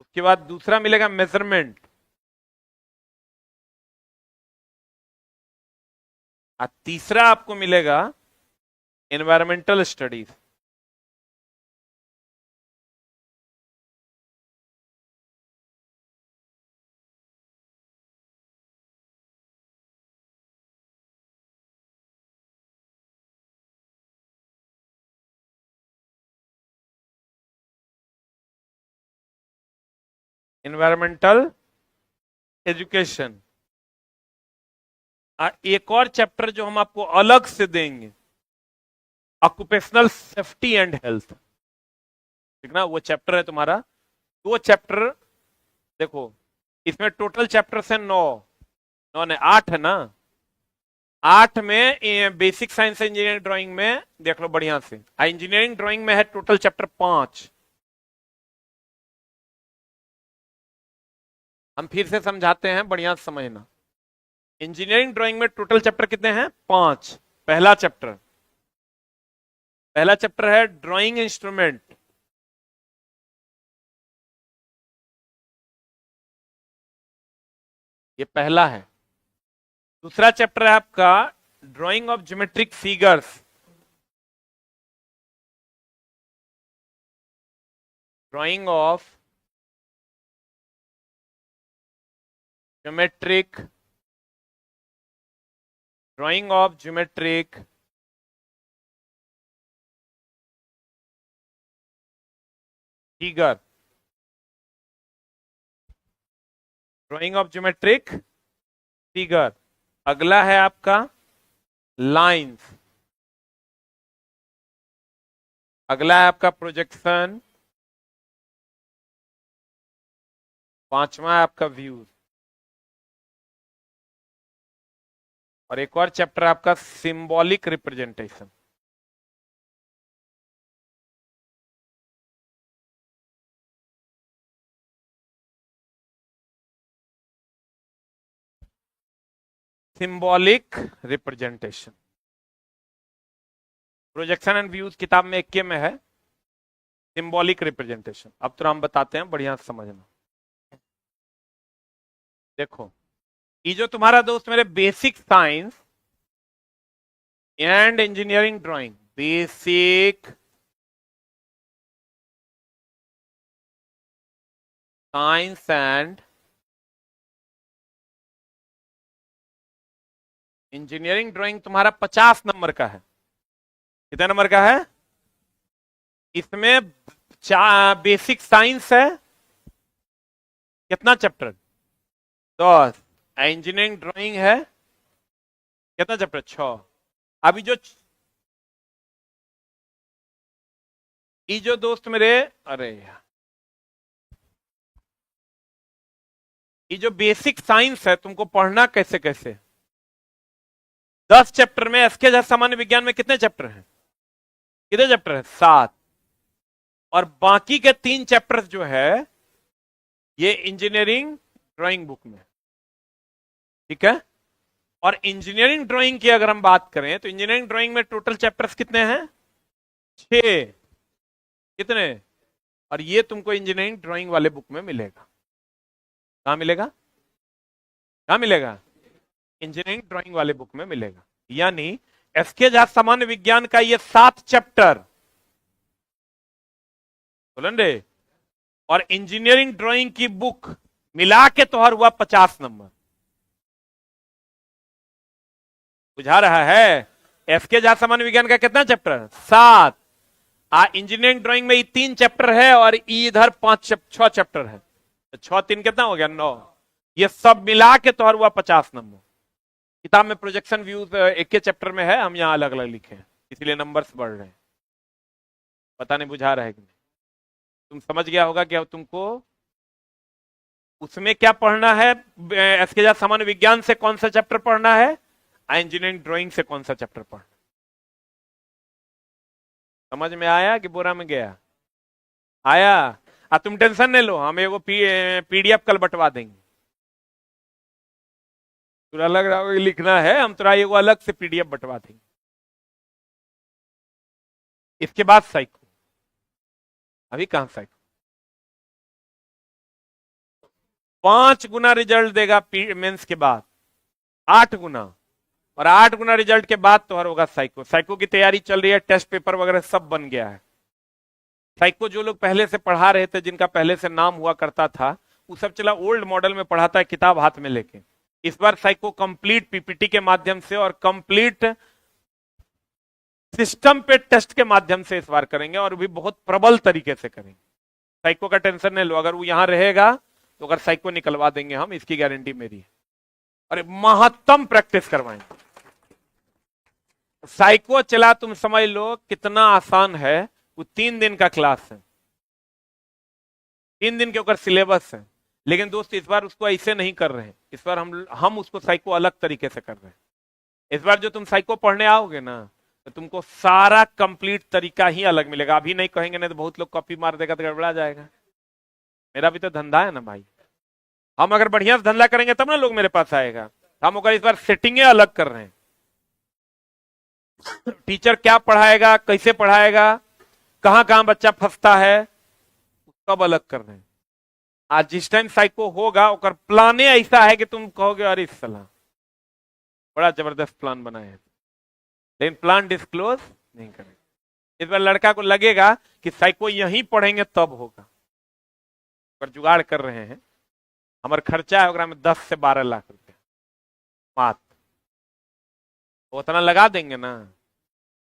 उसके बाद दूसरा मिलेगा मेजरमेंट, और तीसरा आपको मिलेगा एनवायरमेंटल स्टडीज। Environmental education. एक और चैप्टर जो हम आपको अलग से देंगे, ऑक्यूपेशनल सेफ्टी एंड हेल्थ। ठीक ना, वो चैप्टर है तुम्हारा, वो चैप्टर देखो, इसमें टोटल चैप्टर है 9, 9 ने 8 है ना, 8 में बेसिक साइंस इंजीनियरिंग ड्राइंग में देख लो बढ़िया से, इंजीनियरिंग ड्राइंग में है टोटल चैप्टर 5। हम फिर से समझाते हैं, बढ़िया से समझना। इंजीनियरिंग ड्राइंग में टोटल चैप्टर कितने हैं? 5। पहला चैप्टर है ड्राइंग इंस्ट्रूमेंट। ये पहला है। दूसरा चैप्टर है आपका drying of geometric figures. Drying of geometric, drying of geometric figure, drying of geometric figure. अगला है आपका लाइंस। अगला है आपका प्रोजेक्शन। पांचवा है आपका व्यूज। और एक और चैप्टर आपका symbolic representation. Symbolic representation, projection and views किताब में 21 में है, सिंबॉलिक रिप्रेजेंटेशन। अब तो हम बताते हैं, बढ़िया से समझना। देखो, ये जो तुम्हारा दोस्त मेरे basic science and engineering drawing, basic science and engineering drawing तुम्हारा 50 नंबर का है। कितने नंबर का है? इसमें बेसिक साइंस है, कितना चैप्टर? 10। इंजीनियरिंग ड्राइंग है, कितना चैप्टर? 6। अभी जो दोस्त मेरे, अरे यार, ये जो बेसिक साइंस है तुमको पढ़ना कैसे कैसे। 10 चैप्टर में एसके झा सामान्य विज्ञान में कितने चैप्टर हैं? कितने चैप्टर है? 7। और बाकी के 3 चैप्टर्स जो है ये इंजीनियरिंग ड्राइंग बुक में, ठीक है। और इंजीनियरिंग ड्राइंग की अगर हम बात करें तो इंजीनियरिंग ड्राइंग में टोटल चैप्टर्स कितने हैं? 6। कितने? और ये तुमको इंजीनियरिंग ड्राइंग वाले बुक में मिलेगा। कहां मिलेगा? कहां मिलेगा? इंजीनियरिंग ड्राइंग वाले बुक में मिलेगा। यानी एसके झा सामान्य विज्ञान का ये 7 चैप्टर बोलन रे, और इंजीनियरिंग ड्राइंग की बुक मिला के तोहर हुआ 50 नंबर। बुझा रहा है? एसके झा सामान्य विज्ञान का कितना चैप्टर? 7। इंजीनियरिंग ड्राइंग में ये 3 चैप्टर है और इधर 6 चैप्टर है, 6 3 कितना हो गया? 9। ये सब मिला के तोहर हुआ 50 नंबर। किताब में प्रोजेक्शन व्यूज एक के चैप्टर में है, हम यहां अलग अलग लिखे हैं, इसलिए नंबर्स बढ़ रहे हैं। पता नहीं बुझा रहा है कि नहीं? तुम समझ गया होगा कि अब तुमको उसमें क्या पढ़ना है। एसके झा सामान्य विज्ञान से कौन सा चैप्टर पढ़ना है, इंजीनियरिंग ड्राइंग से कौन सा चैप्टर पढ़ना। समझ में आया कि बोरा में गया? आया। तुम टेंशन नहीं लो, हम एगो पीडीएफ कल बंटवा देंगे। तुरा लग रहा होगा लिखना है, हम तुरा एगो अलग से पीडीएफ बंटवा देंगे। इसके बाद साइको। अभी कहां साइको? 5 गुना रिजल्ट देगा मेंस के बाद, 8 गुना। और 8 गुना रिजल्ट के बाद तो होगा साइको। साइको की तैयारी चल रही है, टेस्ट पेपर वगैरह सब बन गया है। साइको जो लोग पहले से पढ़ा रहे थे, जिनका पहले से नाम हुआ करता था, वो सब चला ओल्ड मॉडल में पढ़ाता है, किताब हाथ में लेके। इस बार साइको कंप्लीट पीपीटी के माध्यम से और कंप्लीट सिस्टम पे टेस्ट के माध्यम से इस बार करेंगे, और भी बहुत प्रबल तरीके से करेंगे। साइको का टेंशन नहीं लो, अगर वो यहां रहेगा तो अगर साइको निकलवा देंगे हम, इसकी गारंटी मेरी है। और महत्तम प्रैक्टिस करवाएंगे। साइको चला तुम समझ लो कितना आसान है। वो 3 दिन का क्लास है, 3 दिन के ऊपर सिलेबस है। लेकिन दोस्त इस बार उसको ऐसे नहीं कर रहे हैं, इस बार हम उसको साइको अलग तरीके से कर रहे हैं। इस बार जो तुम साइको पढ़ने आओगे ना, तो तुमको सारा कंप्लीट तरीका ही अलग मिलेगा। अभी नहीं कहेंगे, नहीं तो बहुत लोग कॉपी मार देगा तो गड़बड़ा जाएगा। मेरा भी तो धंधा है ना भाई, हम अगर बढ़िया से धंधा करेंगे तब ना लोग मेरे पास आएगा। हम अगर इस बार सेटिंगें अलग कर रहे हैं, टीचर क्या पढ़ाएगा, कैसे पढ़ाएगा, कहां कहां बच्चा फंसता है, सब अलग कर रहे हैं। आज जिस टाइम साइको होगा और प्लान ऐसा है कि तुम कहोगे अरे सलाह बड़ा जबरदस्त प्लान बनाए हैं, लेकिन प्लान डिस्क्लोज नहीं करेंगे। इस बार लड़का को लगेगा कि साइको यहीं पढ़ेंगे तब होगा, पर जुगाड़ कर रहे हैं। हमारा खर्चा है में 10 से 12 लाख रुपया मात्र, उतना लगा देंगे ना।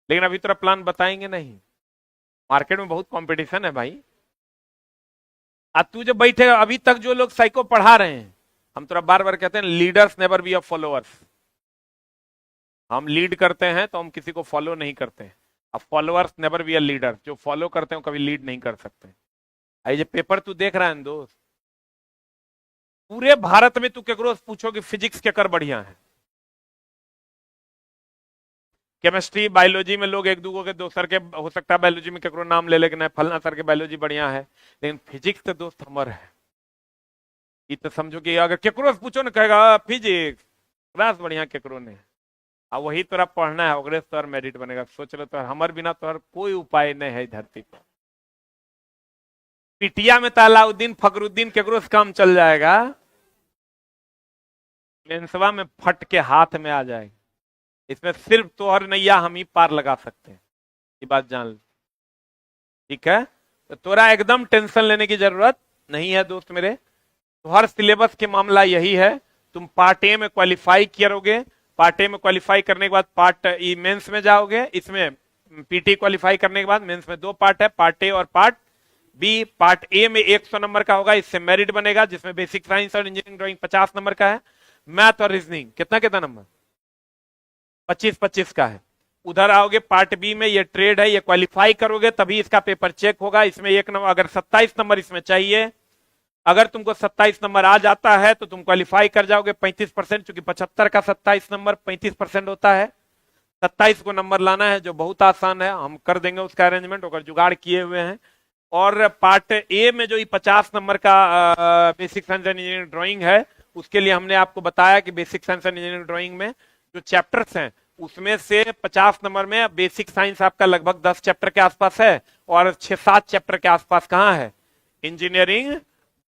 लेकिन अभी तेरा प्लान बताएंगे नहीं, मार्केट में बहुत कंपटीशन है भाई। आज तू जो बैठेगा, अभी तक जो लोग साइको पढ़ा रहे हैं, हम थोड़ा बार बार कहते हैं leaders never be a followers. हम लीड करते हैं तो हम किसी को फॉलो नहीं करते हैं। अब followers never be a leader, जो फॉलो करते हैं कभी लीड नहीं कर सकते। ये पेपर तू देख रहा है दोस्त, पूरे भारत में तू केकरो पूछो कि फिजिक्स के कर बढ़िया है, केमिस्ट्री बायोलॉजी में लोग एक दूसरे के, दो सर के हो सकता है बायोलॉजी में केकरो नाम ले लेकिन फलना सर के बायोलॉजी बढ़िया है, लेकिन फिजिक्स तो दोस्त हमर है। ये तो समझो कि अगर केकरो पूछो ना, कहेगा फिजिक्स क्लास बढ़िया केकरो ने, अब वही तोरा पढ़ना है, ओकरे तोर मेरिट बनेगा। सोच लो, तो हमार बिना तोहर कोई उपाय नहीं है धरती पर। पिटिया में तालाउद्दीन फखरुद्दीन केकरो से काम चल जाएगा, मेंसवा में फट के हाथ में आ जाएगा। इसमें सिर्फ तोहर नैया हम ही पार लगा सकते हैं, ये बात जान लो, ठीक है। तो तोरा एकदम टेंशन लेने की जरूरत नहीं है दोस्त मेरे। तो हर सिलेबस के मामला यही है, तुम पार्ट ए में क्वालिफाई करोगे, पार्ट ए में क्वालिफाई करने के बाद पार्ट ई मेंस में जाओगे। इसमें पीटी क्वालिफाई करने के बाद मेंस में 2 पार्ट है, पार्ट ए और पार्ट बी। पार्ट ए में 100 नंबर का होगा, इससे मेरिट बनेगा, जिसमें बेसिक साइंस और इंजीनियरिंग ड्राइंग 50 नंबर का है, मैथ और रीजनिंग कितना कितना नंबर 25-25 का है। उधर आओगे पार्ट बी में, ये ट्रेड है, ये क्वालिफाई करोगे तभी इसका पेपर चेक होगा। इसमें 1 नंबर, अगर 27 नंबर इसमें चाहिए, अगर तुमको 27 नंबर आ जाता है तो तुम क्वालिफाई कर जाओगे 35%, क्योंकि 75 का 27 नंबर 35% होता है। 27 को नंबर लाना है, जो बहुत आसान है, हम कर देंगे उसका अरेंजमेंट, अगर जुगाड़ किए हुए हैं। और पार्ट ए में जो 50 नंबर का basic science and engineering drawing है, उसके लिए हमने आपको बताया कि basic science and engineering drawing में जो चैप्टर्स हैं, उसमें से 50 नंबर में बेसिक साइंस आपका लगभग 10 चैप्टर के आसपास है, और 6-7 चैप्टर के आसपास कहाँ है, इंजीनियरिंग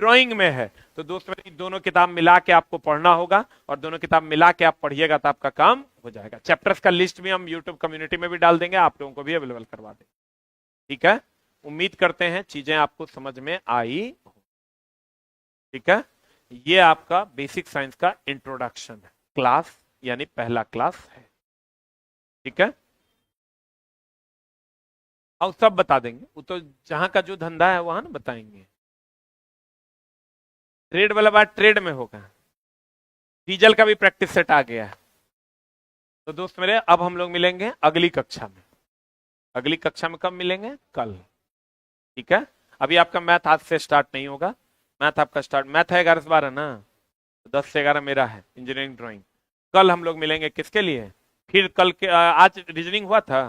ड्राइंग में है। तो दोस्तों दोनों किताब मिला के आपको पढ़ना होगा, और दोनों किताब मिला के आप पढ़िएगा तो आपका काम हो जाएगा। चैप्टर्स का लिस्ट भी हम यूट्यूब कम्युनिटी में भी डाल देंगे, आप लोगों को भी अवेलेबल करवा देंगे। ठीक है, उम्मीद करते हैं चीजें आपको समझ में आई। ठीक है, ये आपका बेसिक साइंस का इंट्रोडक्शन है, क्लास यानी पहला क्लास है। ठीक है, और सब बता देंगे, वो तो जहां का जो धंधा है वहां ना बताएंगे। ट्रेड वाला बात ट्रेड में होगा, डीजल का भी प्रैक्टिस सेट आ गया है। तो दोस्त मेरे, अब हम लोग मिलेंगे अगली कक्षा में। अगली कक्षा में कब मिलेंगे, कल। ठीक है, अभी आपका मैथ आज से स्टार्ट नहीं होगा। मैथ आपका स्टार्ट, मैथ है 11 से 12 ना, 10 से 11 मेरा है इंजीनियरिंग ड्राइंग। कल हम लोग मिलेंगे किसके लिए, फिर कल के आज रीजनिंग हुआ था,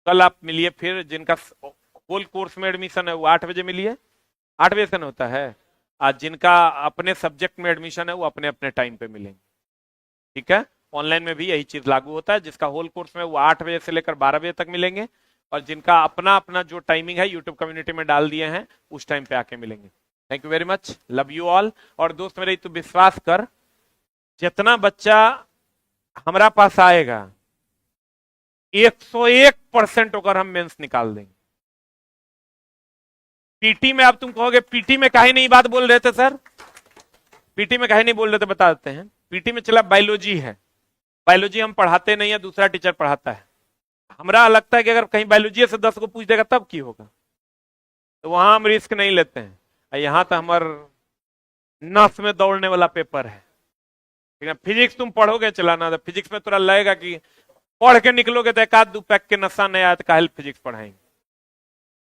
कल आप मिलिए फिर जिनका होल कोर्स में एडमिशन है वो 8 बजे मिलिए, 8 बजे से न होता है। आज जिनका अपने सब्जेक्ट में एडमिशन है वो अपने अपने टाइम पे मिलेंगे। ठीक है, ऑनलाइन में भी यही चीज लागू होता है, जिसका होल कोर्स में वो 8 बजे से लेकर 12 बजे तक मिलेंगे, और जिनका अपना अपना जो टाइमिंग है यूट्यूब कम्युनिटी में डाल दिए हैं उस टाइम पे आके मिलेंगे। Thank you very much, love you all. और दोस्त मेरे तो विश्वास कर, जितना बच्चा हमारा पास आएगा 101% होकर हम मेंस निकाल देंगे। पीटी में अब तुम कहोगे पीटी में काहे नहीं बात बोल रहे थे सर, पीटी में काहे नहीं बोल रहे थे, बता देते हैं। पीटी में चला बायोलॉजी है, बायोलॉजी हम पढ़ाते नहीं है, दूसरा टीचर पढ़ाता है। हमरा लगता है कि अगर कहीं बायोलॉजी से 10 को पूछ देगा तब की होगा, तो वहां हम रिस्क नहीं लेते हैं। यहां तो हमार नस में दौड़ने वाला पेपर है। ठीक है, फिजिक्स तुम पढ़ोगे चलाना, तो फिजिक्स में थोड़ा लगेगा कि पढ़ के निकलोगे तो 1-2 पैक के नशा नहीं आया तो काहे फिजिक्स पढ़ाएंगे।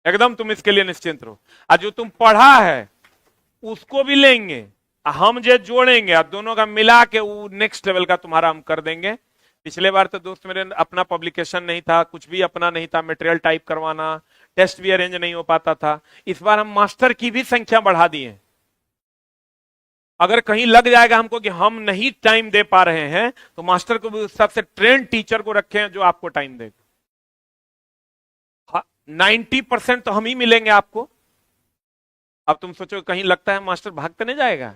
एकदम तुम इसके लिए निश्चिंत रहो, और जो तुम पढ़ा है उसको भी लेंगे, हम जो जोड़ेंगे और दोनों का मिला के वो नेक्स्ट लेवल का तुम्हारा हम कर देंगे। पिछले बार तो दोस्त मेरे अपना पब्लिकेशन नहीं था, कुछ भी अपना नहीं था, मटेरियल टाइप करवाना, टेस्ट भी अरेंज नहीं हो पाता था। इस बार हम मास्टर की भी संख्या बढ़ा दिए। अगर कहीं लग जाएगा हमको कि हम नहीं टाइम दे पा रहे हैं, तो मास्टर को भी उस हिसाब से ट्रेंड टीचर को रखें जो आपको टाइम देगा। 90% तो हम ही मिलेंगे आपको। अब तुम सोचो कहीं लगता है मास्टर भागते नहीं जाएगा,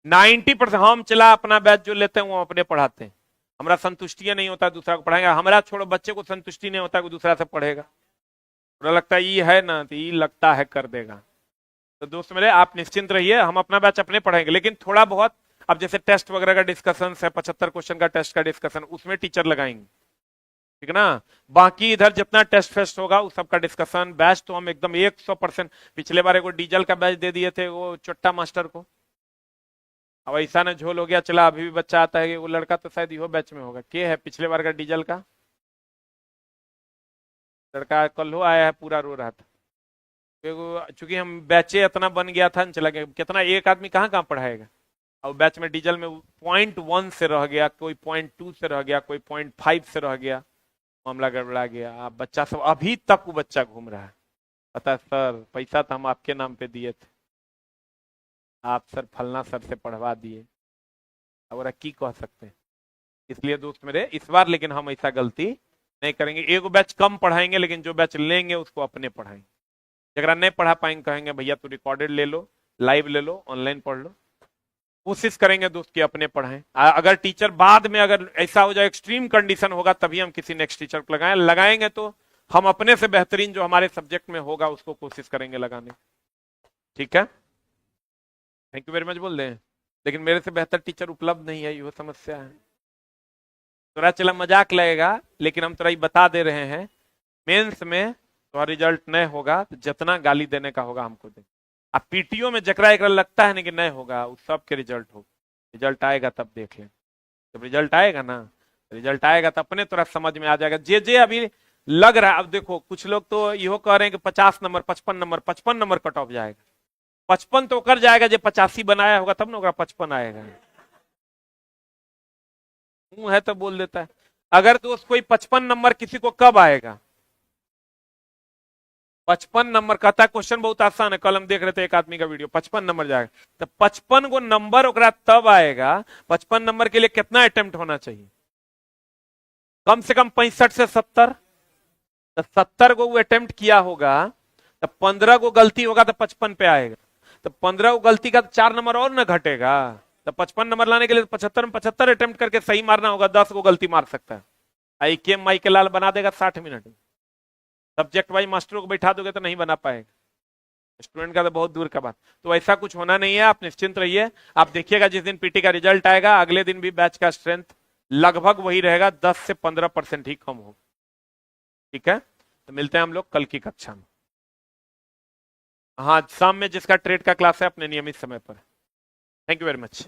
90% हम चला अपना बैच जो लेते हैं वो अपने पढ़ाते हैं। हमारा संतुष्टि नहीं होता दूसरा को पढ़ाएगा, हमारा छोड़ो बच्चे को संतुष्टि नहीं होता दूसरा से पढ़ेगा, पूरा लगता है ये है ना तो ये लगता है कर देगा। तो दोस्त मेरे आप निश्चिंत रहिए, हम अपना बैच अपने पढ़ाएंगे, लेकिन थोड़ा बहुत अब जैसे टेस्ट वगैरह का डिस्कशन है, 75 क्वेश्चन का टेस्ट का डिस्कशन, उसमें टीचर लगाएंगे। ठीक है ना, बाकी इधर जितना टेस्ट फेस्ट होगा उस सबका डिस्कशन। बैच तो हम एकदम 100%, पिछले बार एक डीजल का बैच दे दिए थे वो चुट्टा मास्टर को, अब ऐसा ना झोल हो गया, चला अभी भी बच्चा आता है, वो लड़का तो शायद यो बैच में होगा, के है पिछले बार का डीजल का लड़का, कल हो आया है पूरा रो रहा था। चूंकि हम बैचे इतना बन गया था, चला गया कितना, एक आदमी कहाँ कहाँ पढ़ाएगा। और बैच में डीजल में 0.1 से रह गया, कोई 0.2 से रह गया, कोई 0.5 से रह गया, मामला गड़बड़ा गया। आप बच्चा सब अभी तक वो बच्चा घूम रहा है, पता सर पैसा तो हम आपके नाम पे दिए थे, आप सर फलना सर से पढ़वा दिए, और की कह सकते हैं। इसलिए दोस्त मेरे इस बार लेकिन हम ऐसा गलती नहीं करेंगे, एक बैच कम पढ़ाएंगे, लेकिन जो बैच लेंगे उसको अपने पढ़ाएंगे। अगर नहीं पढ़ा पाएंगे कहेंगे भैया तू रिकॉर्डेड ले लो, लाइव ले लो, ऑनलाइन पढ़ लो। कोशिश करेंगे दोस्त की अपने पढ़ाएं। अगर टीचर बाद में अगर ऐसा हो जाए, एक्सट्रीम कंडीशन होगा, तभी हम किसी नेक्स्ट टीचर को लगाएंगे तो हम अपने से बेहतरीन जो हमारे सब्जेक्ट में होगा उसको कोशिश करेंगे लगाने। ठीक है, थैंक यू वेरी मच बोल रहे हैं, लेकिन मेरे से बेहतर टीचर उपलब्ध नहीं है, यह समस्या है। थोड़ा चला मजाक लगेगा, लेकिन हम थोड़ा ही बता दे रहे हैं। मेंस में तो रिजल्ट नहीं होगा तो जितना गाली देने का होगा हमको दे। अब पीटीओ में जकरा एक लगता है ना कि नहीं होगा, उस सब के रिजल्ट होगा। रिजल्ट आएगा तब देख लें। जब रिजल्ट आएगा ना, रिजल्ट आएगा तो अपने थोड़ा समझ में आ जाएगा। जे अभी लग रहा है, अब देखो कुछ लोग तो यो कह रहे हैं कि 50 नंबर 55 नंबर कट ऑफ जाएगा। 55 तो कर जाएगा, जो 85 बनाया होगा तब ना होगा 55 आएगा। है तो बोल देता है। अगर दोस्त कोई 55 नंबर किसी को कब आएगा, 55 नंबर कहता है, क्वेश्चन बहुत आसान है, कल हम देख रहे थे एक आदमी का वीडियो, 55 नंबर जाएगा तो 55 को नंबर ओकरा तब आएगा। 55 नंबर के लिए कितना अटेम्प्ट होना चाहिए, कम से कम 65 से 70। तो 70 को वो अटेम्प्ट किया होगा, तो 15 को गलती होगा तो 55 पे आएगा। तो 15 को गलती का तो 4 नंबर और ना घटेगा। तो 55 नंबर लाने के लिए 75 में 75 अटेम्प्ट करके सही मारना होगा, 10 को गलती मार सकता है। आई के माई के लाल बना देगा 60 मिनट में। सब्जेक्ट वाइज मास्टरों को बैठा दोगे तो नहीं बना पाएगा, स्टूडेंट का तो बहुत दूर का बात। तो ऐसा कुछ होना नहीं है, आप निश्चिंत रहिए। आप देखिएगा जिस दिन पीटी का रिजल्ट आएगा, अगले दिन भी बैच का स्ट्रेंथ लगभग वही रहेगा, 10 से 15% ही कम होगा। ठीक है, तो मिलते हैं हम लोग कल की कक्षा में। हाँ, शाम में जिसका ट्रेड का क्लास है अपने नियमित समय पर। Thank you very much.